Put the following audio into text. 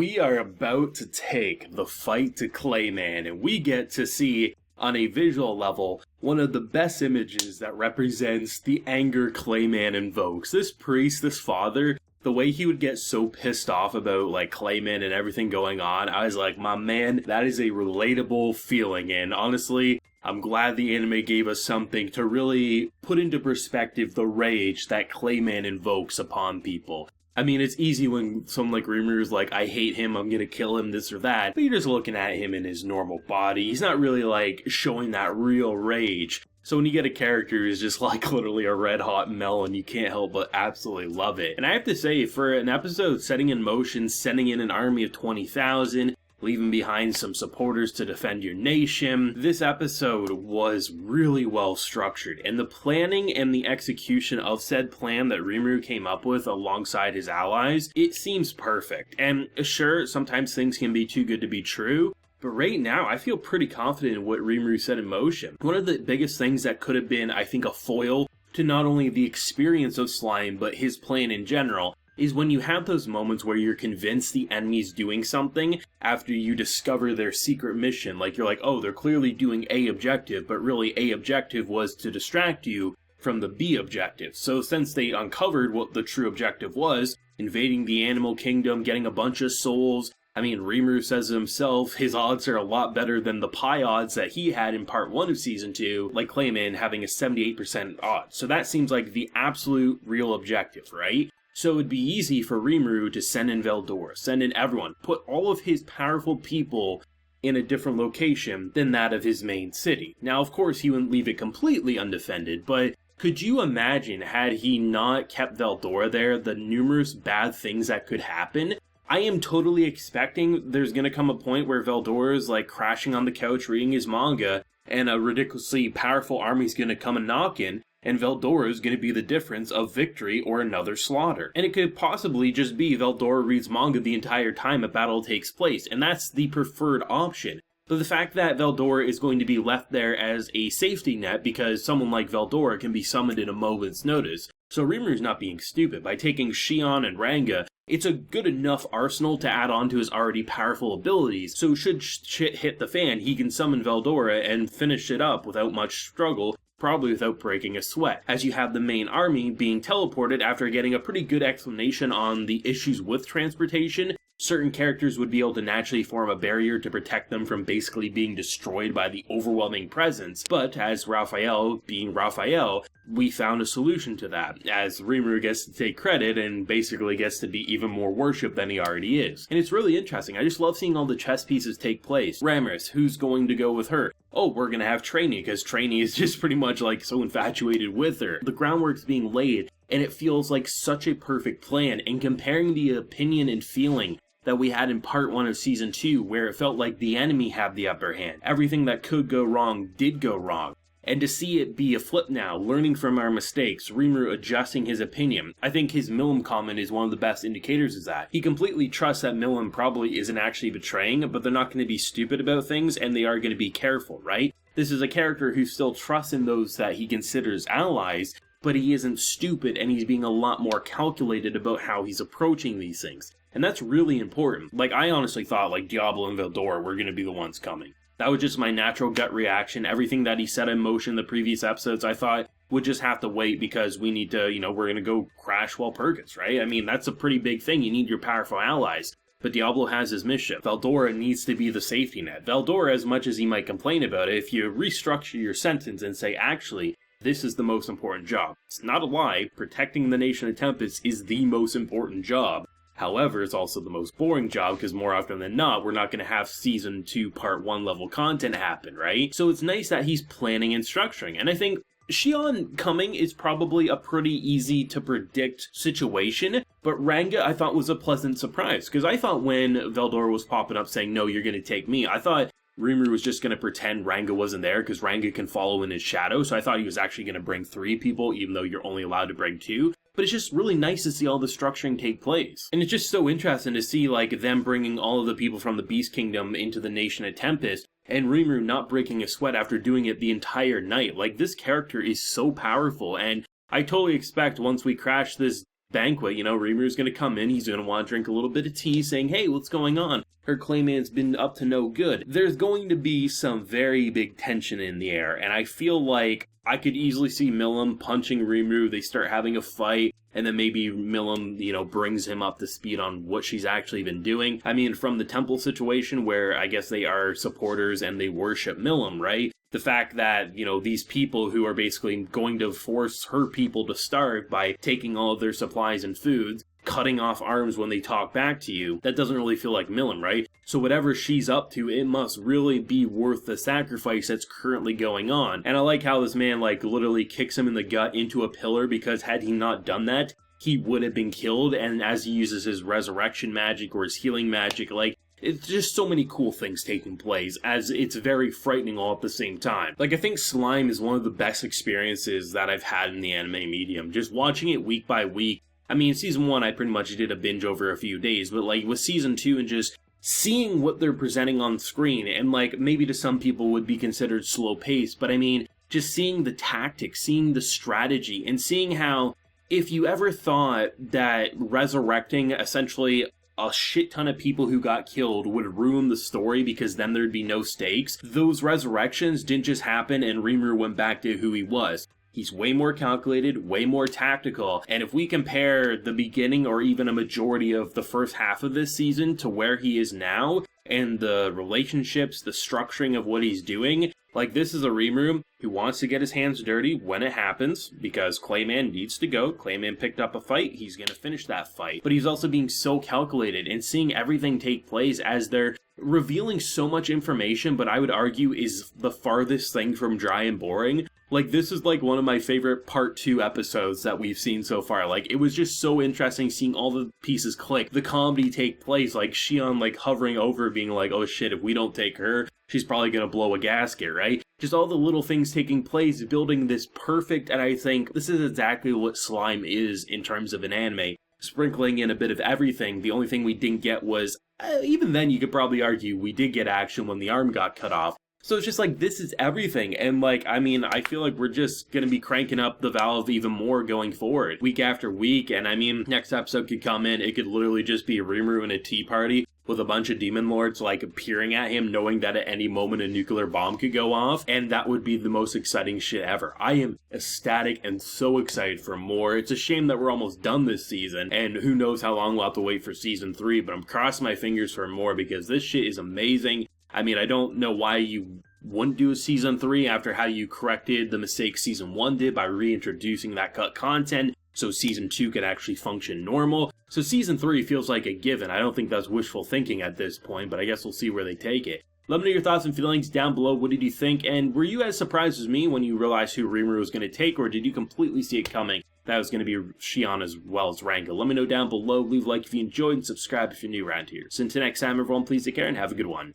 we are about to take the fight to Clayman, and we get to see, on a visual level, one of the best images that represents the anger Clayman invokes. This priest, this father, the way he would get so pissed off about, like, Clayman and everything going on, I was like, my man, that is a relatable feeling, and honestly, I'm glad the anime gave us something to really put into perspective the rage that Clayman invokes upon people. I mean, it's easy when someone like Rimuru is like, I hate him, I'm gonna kill him, this or that, but you're just looking at him in his normal body. He's not really, like, showing that real rage. So when you get a character who's just, like, literally a red-hot melon, you can't help but absolutely love it. And I have to say, for an episode setting in motion, sending in an army of 20,000, leaving behind some supporters to defend your nation, this episode was really well structured, and the planning and the execution of said plan that Rimuru came up with alongside his allies, it seems perfect. And sure, sometimes things can be too good to be true, but right now I feel pretty confident in what Rimuru set in motion. One of the biggest things that could have been, I think, a foil to not only the experience of Slime, but his plan in general, is when you have those moments where you're convinced the enemy's doing something after you discover their secret mission. Like, you're like, oh, they're clearly doing A objective, but really A objective was to distract you from the B objective. So since they uncovered what the true objective was, invading the animal kingdom, getting a bunch of souls, I mean, Rimuru says it himself, his odds are a lot better than the pi odds that he had in part 1 of Season 2, like Clayman having a 78% odds. So that seems like the absolute real objective, right? So it'd be easy for Rimuru to send in Veldora, send in everyone, put all of his powerful people in a different location than that of his main city. Now, of course, he wouldn't leave it completely undefended, but could you imagine, had he not kept Veldora there, the numerous bad things that could happen? I am totally expecting there's going to come a point where Veldora is, like, crashing on the couch reading his manga, and a ridiculously powerful army's going to come and knock in, and Veldora is going to be the difference of victory or another slaughter. And it could possibly just be Veldora reads manga the entire time a battle takes place, and that's the preferred option. But the fact that Veldora is going to be left there as a safety net because someone like Veldora can be summoned in a moment's notice. So Rimuru's not being stupid. By taking Shion and Ranga, it's a good enough arsenal to add on to his already powerful abilities, so should shit hit the fan, he can summon Veldora and finish it up without much struggle, probably without breaking a sweat, as you have the main army being teleported after getting a pretty good explanation on the issues with transportation. Certain characters would be able to naturally form a barrier to protect them from basically being destroyed by the overwhelming presence, but as Raphael, being Raphael, we found a solution to that, as Rimuru gets to take credit and basically gets to be even more worshipped than he already is. And it's really interesting, I just love seeing all the chess pieces take place. Rammus, who's going to go with her? Oh, we're gonna have Trainee, because Trainee is just pretty much like so infatuated with her. The groundwork's being laid, and it feels like such a perfect plan, and comparing the opinion and feeling that we had in part 1 of Season 2, where it felt like the enemy had the upper hand. Everything that could go wrong did go wrong. And to see it be a flip now, learning from our mistakes, Rimuru adjusting his opinion, I think his Milim comment is one of the best indicators of that. He completely trusts that Milim probably isn't actually betraying, but they're not going to be stupid about things, and they are going to be careful, right? This is a character who still trusts in those that he considers allies, but he isn't stupid, and he's being a lot more calculated about how he's approaching these things. And that's really important. Like, I honestly thought, like, Diablo and Veldora were going to be the ones coming. That was just my natural gut reaction. Everything that he set in motion in the previous episodes, I thought would just have to wait because we need to, we're going to go crash Walpurgis, right? I mean, that's a pretty big thing. You need your powerful allies. But Diablo has his mission. Veldora needs to be the safety net. Veldora, as much as he might complain about it, if you restructure your sentence and say, actually, this is the most important job. It's not a lie. Protecting the nation of Tempest is the most important job. However, it's also the most boring job because more often than not, we're not going to have Season 2 Part 1 level content happen, right? So it's nice that he's planning and structuring. And I think Shion coming is probably a pretty easy to predict situation, but Ranga I thought was a pleasant surprise because I thought when Veldora was popping up saying, no, you're going to take me, I thought Rimuru was just going to pretend Ranga wasn't there because Ranga can follow in his shadow, so I thought he was actually going to bring 3 people even though you're only allowed to bring 2. But it's just really nice to see all the structuring take place. And it's just so interesting to see, like, them bringing all of the people from the Beast Kingdom into the Nation of Tempest, and Rimuru not breaking a sweat after doing it the entire night. Like, this character is so powerful, and I totally expect once we crash this banquet, you know, Rimuru's gonna come in, he's gonna want to drink a little bit of tea, saying, hey, what's going on? Her Clayman's been up to no good. There's going to be some very big tension in the air, and I feel like I could easily see Milim punching Rimuru, they start having a fight, and then maybe Milim, you know, brings him up to speed on what she's actually been doing. I mean, from the temple situation where I guess they are supporters and they worship Milim, right? The fact that, you know, these people who are basically going to force her people to starve by taking all of their supplies and foods, cutting off arms when they talk back to you, that doesn't really feel like Milim, right? So whatever she's up to, it must really be worth the sacrifice that's currently going on. And I like how this man, like, literally kicks him in the gut into a pillar, because had he not done that, he would have been killed. And as he uses his resurrection magic or his healing magic, like, it's just so many cool things taking place, as it's very frightening all at the same time. Like, I think Slime is one of the best experiences that I've had in the anime medium. Just watching it week by week. I mean, season 1, I pretty much did a binge over a few days, but, like, with season 2 and just seeing what they're presenting on screen, and, like, maybe to some people would be considered slow-paced, but I mean, just seeing the tactics, seeing the strategy, and seeing how, if you ever thought that resurrecting essentially a shit ton of people who got killed would ruin the story because then there'd be no stakes, those resurrections didn't just happen and Rimuru went back to who he was. He's way more calculated, way more tactical, and if we compare the beginning or even a majority of the first half of this season to where he is now, and the relationships, the structuring of what he's doing, like, this is a Rimuru who wants to get his hands dirty when it happens, because Clayman needs to go. Clayman picked up a fight, he's gonna finish that fight. But he's also being so calculated and seeing everything take place as they're revealing so much information, but I would argue is the farthest thing from dry and boring. Like, this is like one of my favorite part 2 episodes that we've seen so far. Like, it was just so interesting seeing all the pieces click, the comedy take place, like Shion like hovering over being like, oh shit, if we don't take her, she's probably gonna blow a gasket, right? Just all the little things taking place, building this perfect, and I think this is exactly what Slime is in terms of an anime. Sprinkling in a bit of everything. The only thing we didn't get was, even then you could probably argue we did get action when the arm got cut off. So it's just like, this is everything, and like, I mean, I feel like we're just gonna be cranking up the valve even more going forward, week after week, and I mean, next episode could come in, it could literally just be Rimuru in a tea party with a bunch of demon lords, like, peering at him, knowing that at any moment a nuclear bomb could go off, and that would be the most exciting shit ever. I am ecstatic and so excited for more. It's a shame that we're almost done this season, and who knows how long we'll have to wait for season 3, but I'm crossing my fingers for more, because this shit is amazing. I mean, I don't know why you wouldn't do a season 3 after how you corrected the mistake season 1 did by reintroducing that cut content, so season 2 could actually function normal. So season 3 feels like a given. I don't think that's wishful thinking at this point, but I guess we'll see where they take it. Let me know your thoughts and feelings down below. What did you think? And were you as surprised as me when you realized who Rimuru was going to take, or did you completely see it coming that was going to be Shion as well as Rango? Let me know down below. Leave a like if you enjoyed and subscribe if you're new around here. So until next time, everyone, please take care and have a good one.